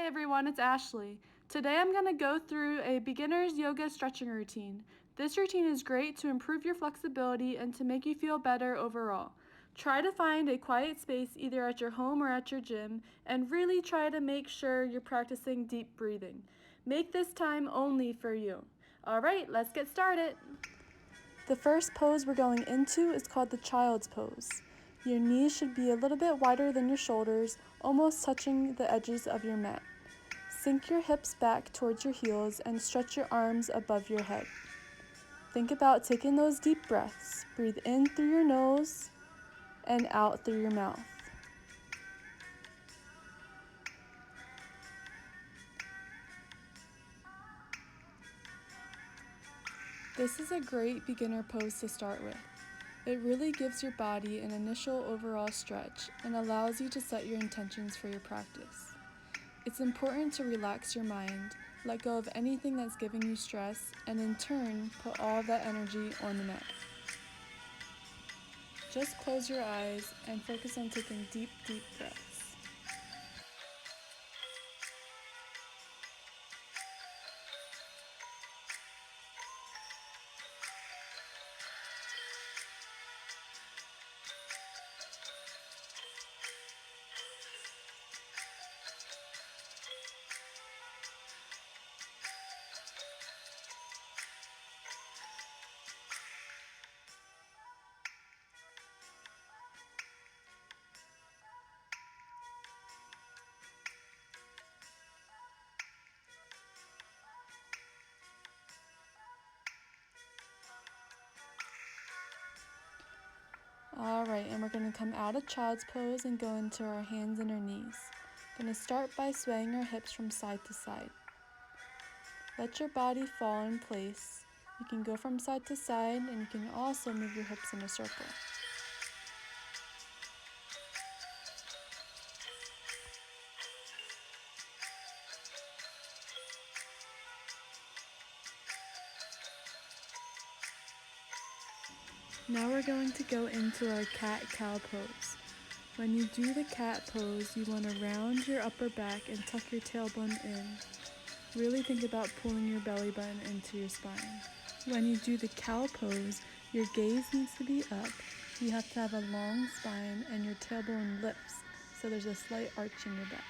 Hi everyone, it's Ashley. Today I'm going to go through a beginner's yoga stretching routine. This routine is great to improve your flexibility and to make you feel better overall. Try to find a quiet space either at your home or at your gym, and really try to make sure you're practicing deep breathing. Make this time only for you. Alright, let's get started. The first pose we're going into is called the child's pose. Your knees should be a little bit wider than your shoulders, almost touching the edges of your mat. Sink your hips back towards your heels and stretch your arms above your head. Think about taking those deep breaths. Breathe in through your nose and out through your mouth. This is a great beginner pose to start with. It really gives your body an initial overall stretch and allows you to set your intentions for your practice. It's important to relax your mind, let go of anything that's giving you stress, and in turn, put all of that energy on the mat. Just close your eyes and focus on taking deep, deep breaths. Alright, and we're going to come out of child's pose and go into our hands and our knees. Going to start by swaying our hips from side to side. Let your body fall in place. You can go from side to side, and you can also move your hips in a circle. Now we're going to go into our cat-cow pose. When you do the cat pose, you want to round your upper back and tuck your tailbone in. Really think about pulling your belly button into your spine. When you do the cow pose, your gaze needs to be up. You have to have a long spine and your tailbone lifts, so there's a slight arch in your back.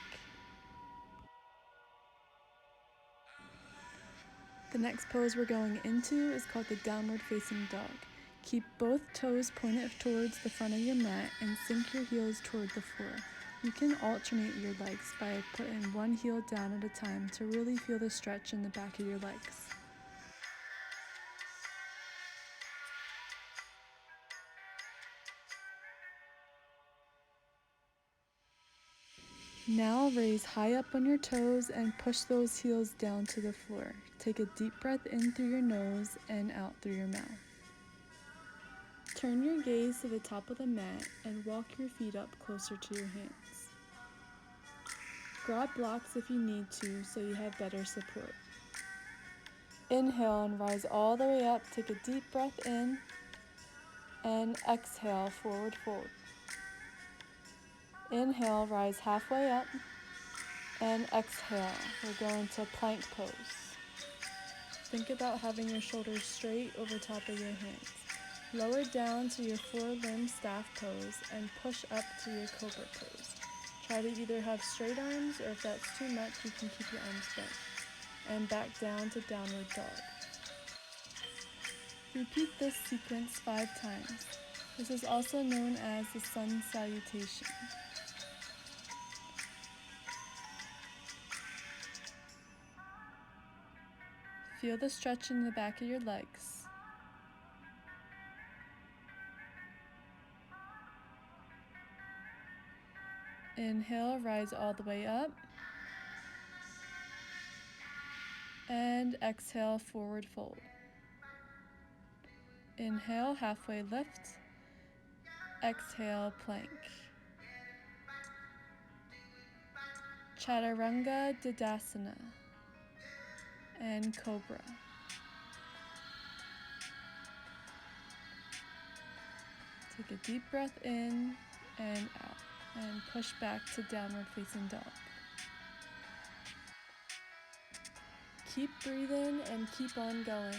The next pose we're going into is called the downward facing dog. Keep both toes pointed towards the front of your mat and sink your heels toward the floor. You can alternate your legs by putting one heel down at a time to really feel the stretch in the back of your legs. Now raise high up on your toes and push those heels down to the floor. Take a deep breath in through your nose and out through your mouth. Turn your gaze to the top of the mat and walk your feet up closer to your hands. Grab blocks if you need to so you have better support. Inhale and rise all the way up. Take a deep breath in and exhale, forward fold. Inhale, rise halfway up and exhale. We're going to plank pose. Think about having your shoulders straight over top of your hands. Lower down to your four-limb staff pose and push up to your cobra pose. Try to either have straight arms, or if that's too much, you can keep your arms bent. And back down to downward dog. Repeat this sequence 5 times. This is also known as the sun salutation. Feel the stretch in the back of your legs. Inhale, rise all the way up. And exhale, forward fold. Inhale, halfway lift. Exhale, plank. Chaturanga Dandasana and Cobra. Take a deep breath in and out, and push back to downward facing dog. Keep breathing and keep on going.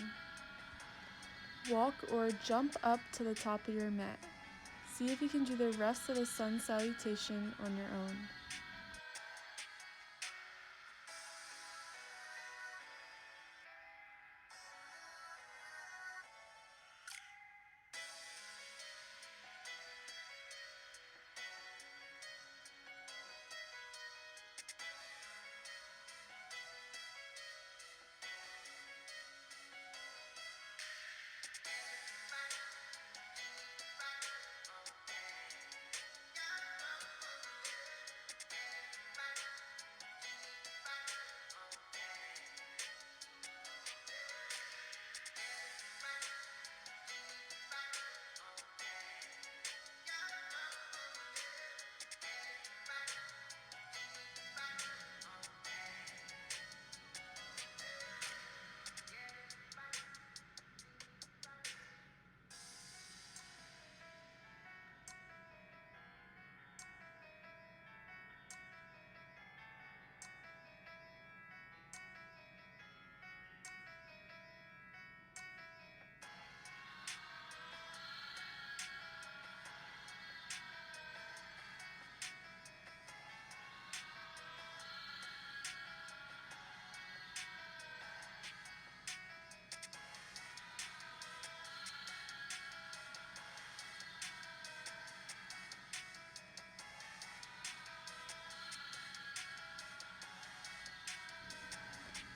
Walk or jump up to the top of your mat. See if you can do the rest of the sun salutation on your own.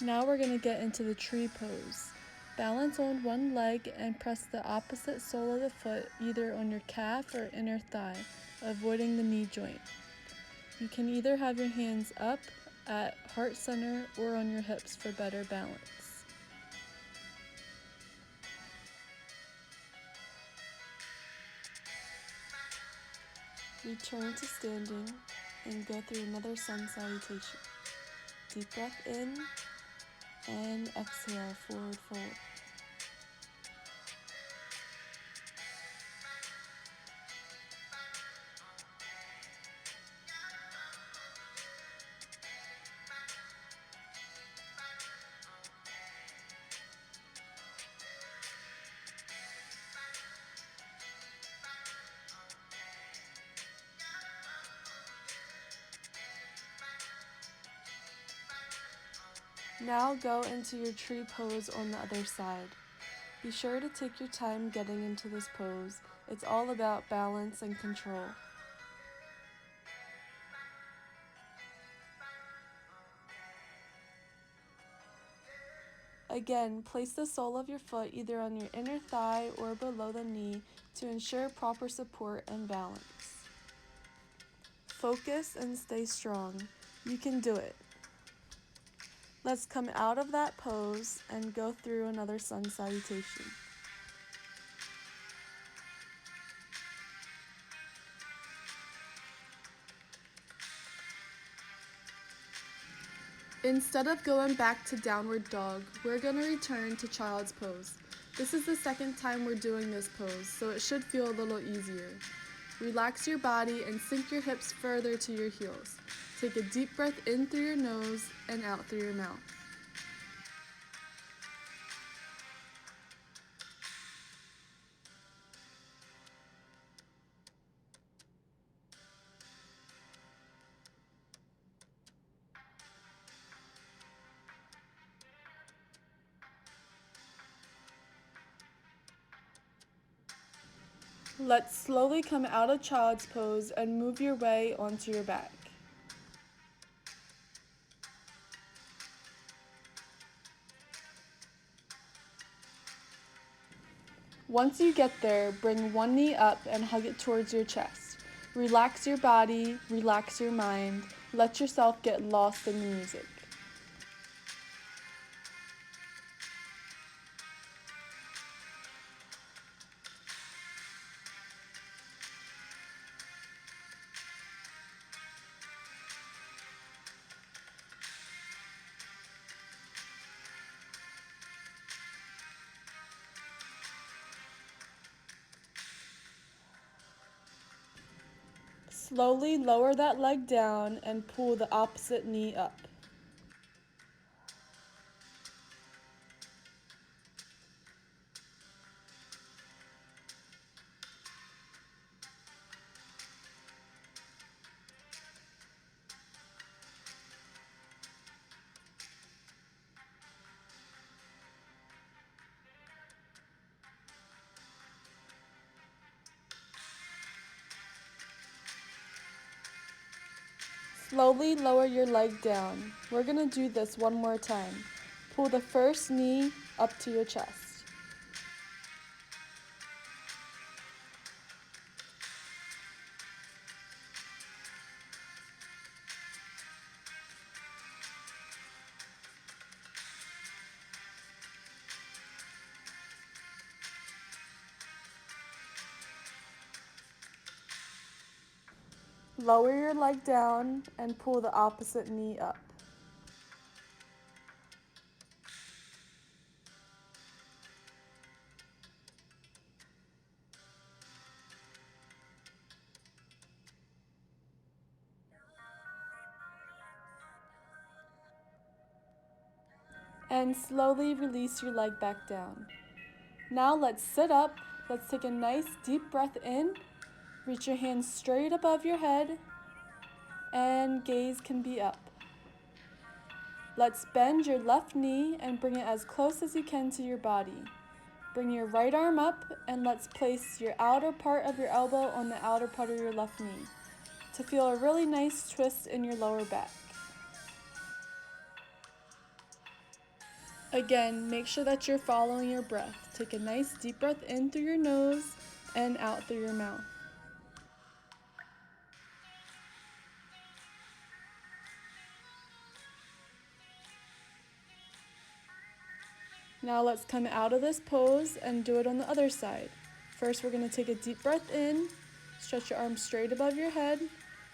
Now we're going to get into the tree pose. Balance on one leg and press the opposite sole of the foot either on your calf or inner thigh, avoiding the knee joint. You can either have your hands up at heart center or on your hips for better balance. Return to standing and go through another sun salutation. Deep breath in and exhale, forward fold. Now go into your tree pose on the other side. Be sure to take your time getting into this pose. It's all about balance and control. Again, place the sole of your foot either on your inner thigh or below the knee to ensure proper support and balance. Focus and stay strong. You can do it. Let's come out of that pose and go through another sun salutation. Instead of going back to downward dog, we're going to return to child's pose. This is the second time we're doing this pose, so it should feel a little easier. Relax your body and sink your hips further to your heels. Take a deep breath in through your nose and out through your mouth. Let's slowly come out of child's pose and move your way onto your back. Once you get there, bring one knee up and hug it towards your chest. Relax your body, relax your mind, let yourself get lost in the music. Slowly lower that leg down and pull the opposite knee up. Slowly lower your leg down. We're going to do this one more time. Pull the first knee up to your chest. Lower your leg down and pull the opposite knee up. And slowly release your leg back down. Now let's sit up. Let's take a nice deep breath in. Reach your hands straight above your head and gaze can be up. Let's bend your left knee and bring it as close as you can to your body. Bring your right arm up and let's place your outer part of your elbow on the outer part of your left knee to feel a really nice twist in your lower back. Again, make sure that you're following your breath. Take a nice deep breath in through your nose and out through your mouth. Now let's come out of this pose and do it on the other side. First, we're going to take a deep breath in, stretch your arms straight above your head,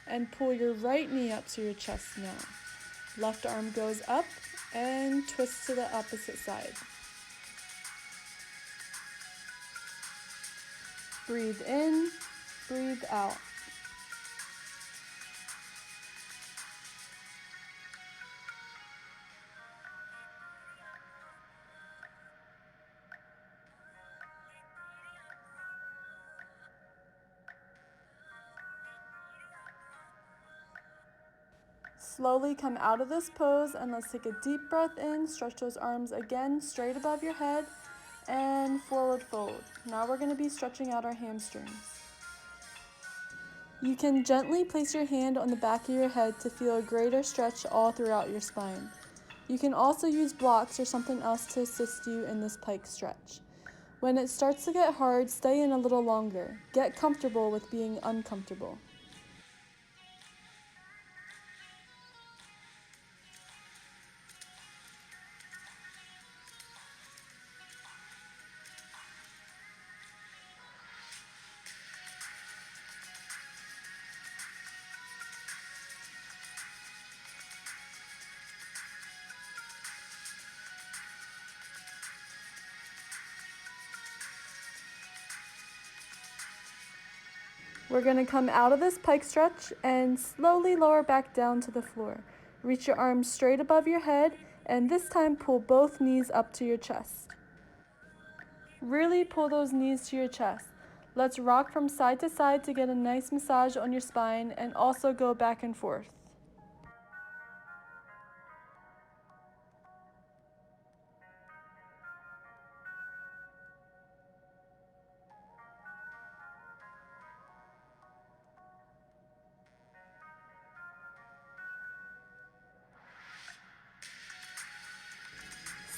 and pull your right knee up to your chest now. Left arm goes up and twist to the opposite side. Breathe in, breathe out. Slowly come out of this pose and let's take a deep breath in, stretch those arms again straight above your head and forward fold. Now we're going to be stretching out our hamstrings. You can gently place your hand on the back of your head to feel a greater stretch all throughout your spine. You can also use blocks or something else to assist you in this pike stretch. When it starts to get hard, stay in a little longer. Get comfortable with being uncomfortable. We're going to come out of this pike stretch and slowly lower back down to the floor. Reach your arms straight above your head and this time pull both knees up to your chest. Really pull those knees to your chest. Let's rock from side to side to get a nice massage on your spine and also go back and forth.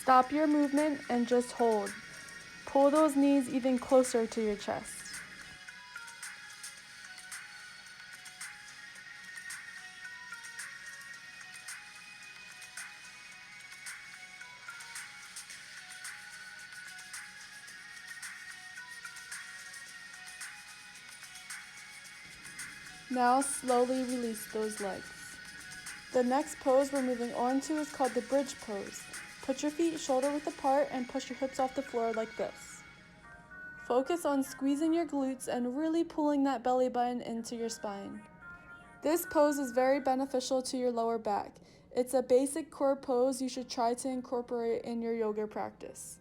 Stop your movement and just hold. Pull those knees even closer to your chest. Now slowly release those legs. The next pose we're moving on to is called the bridge pose. Put your feet shoulder width apart and push your hips off the floor like this. Focus on squeezing your glutes and really pulling that belly button into your spine. This pose is very beneficial to your lower back. It's a basic core pose you should try to incorporate in your yoga practice.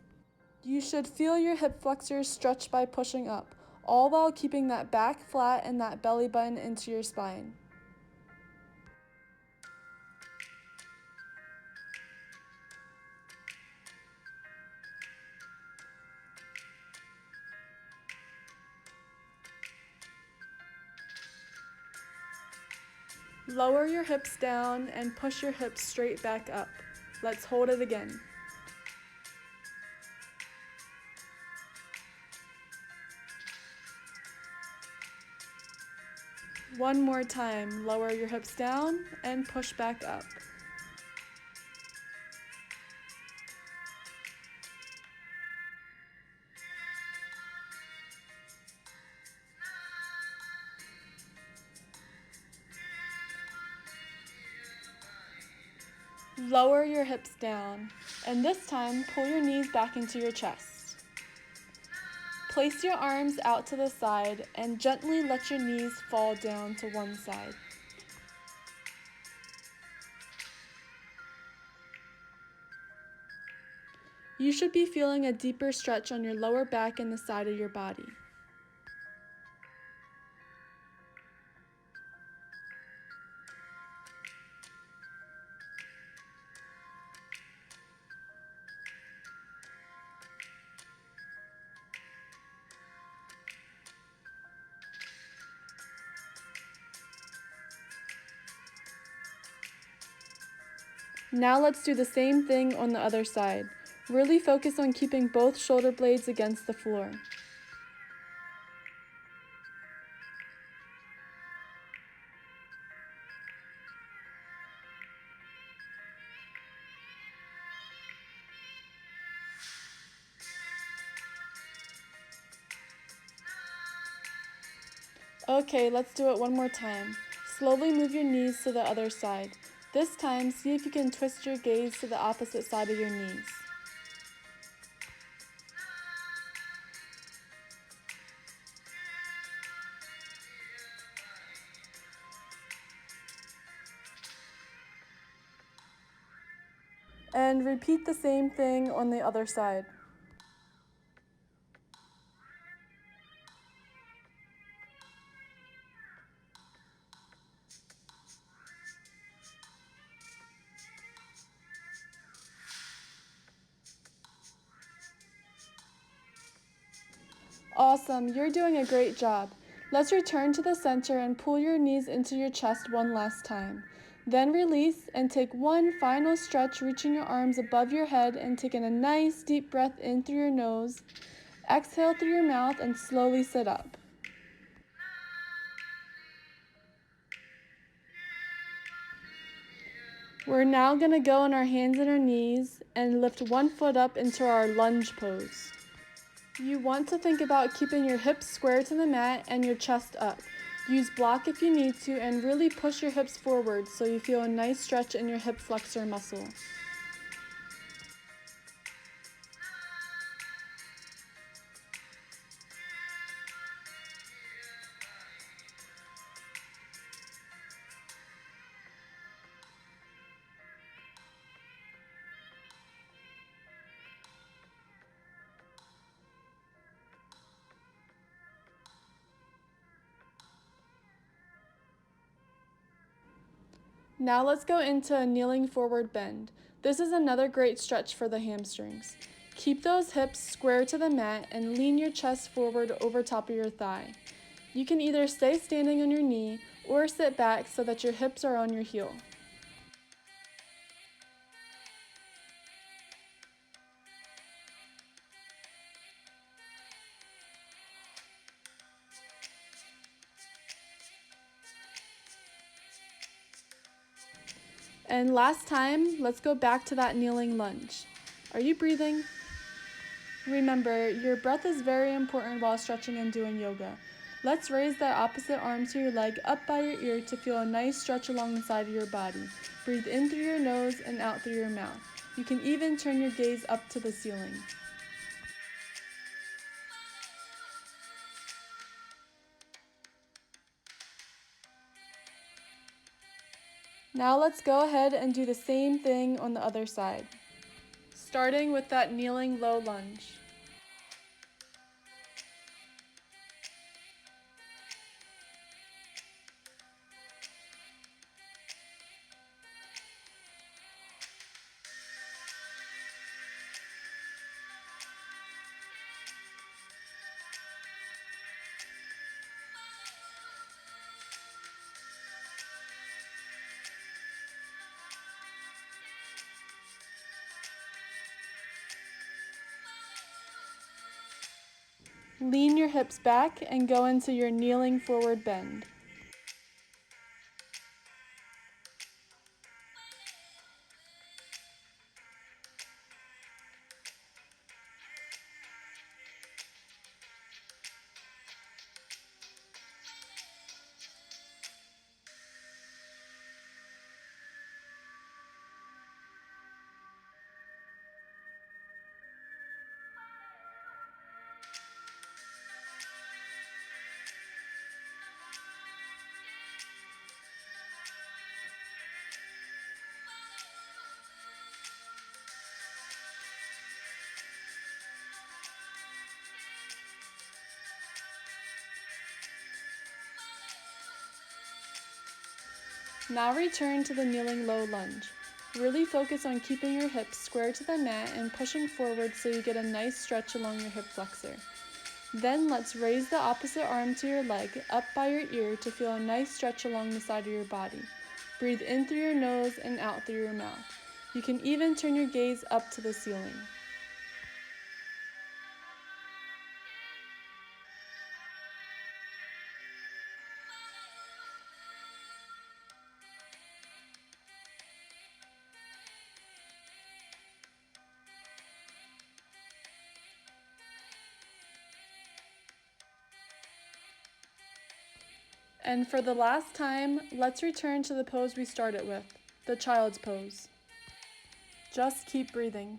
You should feel your hip flexors stretch by pushing up, all while keeping that back flat and that belly button into your spine. Lower your hips down and push your hips straight back up. Let's hold it again. One more time, lower your hips down and push back up. Lower your hips down, and this time pull your knees back into your chest. Place your arms out to the side and gently let your knees fall down to one side. You should be feeling a deeper stretch on your lower back and the side of your body. Now let's do the same thing on the other side. Really focus on keeping both shoulder blades against the floor. Okay, let's do it one more time. Slowly move your knees to the other side. This time, see if you can twist your gaze to the opposite side of your knees. And repeat the same thing on the other side. Awesome, you're doing a great job. Let's return to the center and pull your knees into your chest one last time. Then release and take one final stretch, reaching your arms above your head and taking a nice deep breath in through your nose. Exhale through your mouth and slowly sit up. We're now going to go on our hands and our knees and lift one foot up into our lunge pose. You want to think about keeping your hips square to the mat and your chest up. Use block if you need to and really push your hips forward so you feel a nice stretch in your hip flexor muscle. Now let's go into a kneeling forward bend. This is another great stretch for the hamstrings. Keep those hips square to the mat and lean your chest forward over top of your thigh. You can either stay standing on your knee or sit back so that your hips are on your heel. And last time, let's go back to that kneeling lunge. Are you breathing? Remember, your breath is very important while stretching and doing yoga. Let's raise that opposite arm to your leg up by your ear to feel a nice stretch along the side of your body. Breathe in through your nose and out through your mouth. You can even turn your gaze up to the ceiling. Now let's go ahead and do the same thing on the other side, starting with that kneeling low lunge. Lean your hips back and go into your kneeling forward bend. Now return to the kneeling low lunge. Really focus on keeping your hips square to the mat and pushing forward so you get a nice stretch along your hip flexor. Then let's raise the opposite arm to your leg up by your ear to feel a nice stretch along the side of your body. Breathe in through your nose and out through your mouth. You can even turn your gaze up to the ceiling. And for the last time, let's return to the pose we started with, the child's pose. Just keep breathing.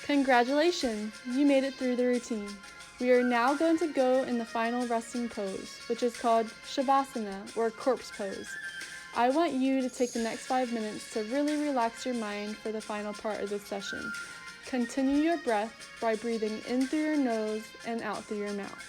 Congratulations! You made it through the routine. We are now going to go in the final resting pose, which is called Shavasana, or corpse pose. I want you to take the next 5 minutes to really relax your mind for the final part of this session. Continue your breath by breathing in through your nose and out through your mouth.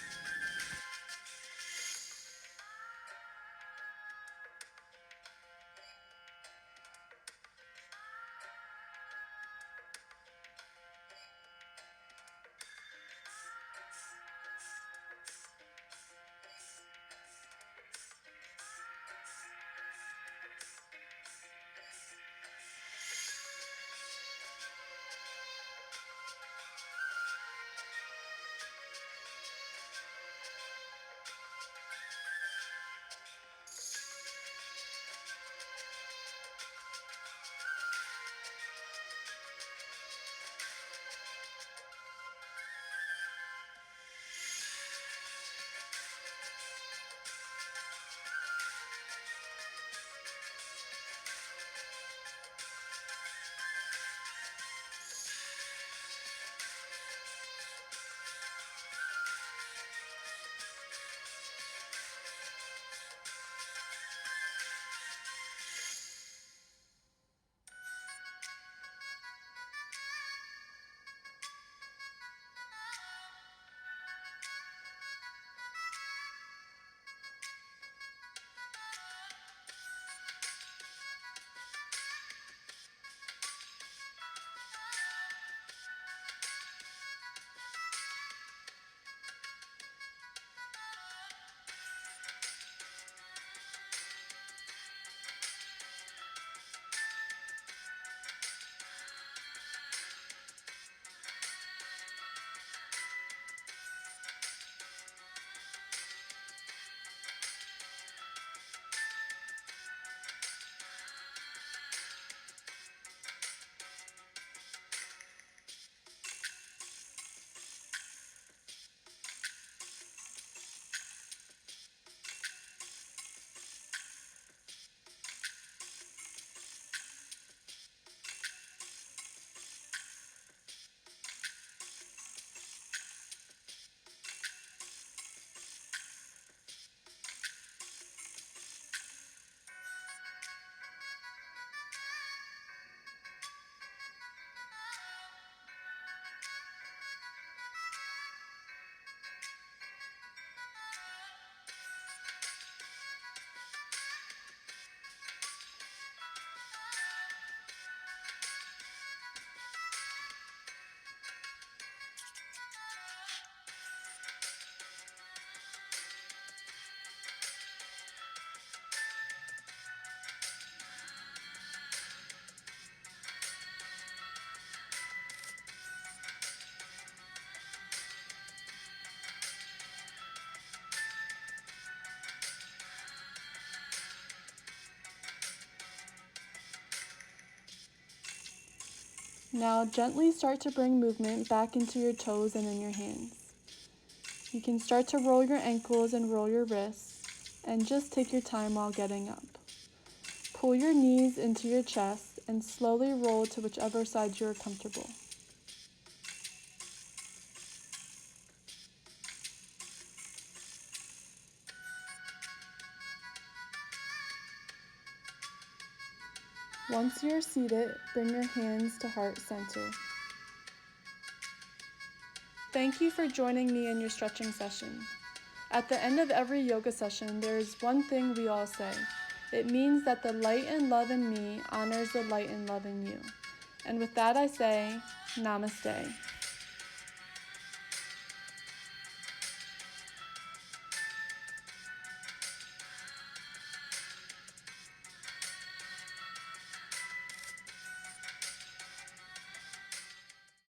Now gently start to bring movement back into your toes and in your hands. You can start to roll your ankles and roll your wrists, and just take your time while getting up. Pull your knees into your chest and slowly roll to whichever side you are comfortable. Once you're seated, bring your hands to heart center. Thank you for joining me in your stretching session. At the end of every yoga session, there is one thing we all say. It means that the light and love in me honors the light and love in you. And with that I say, Namaste.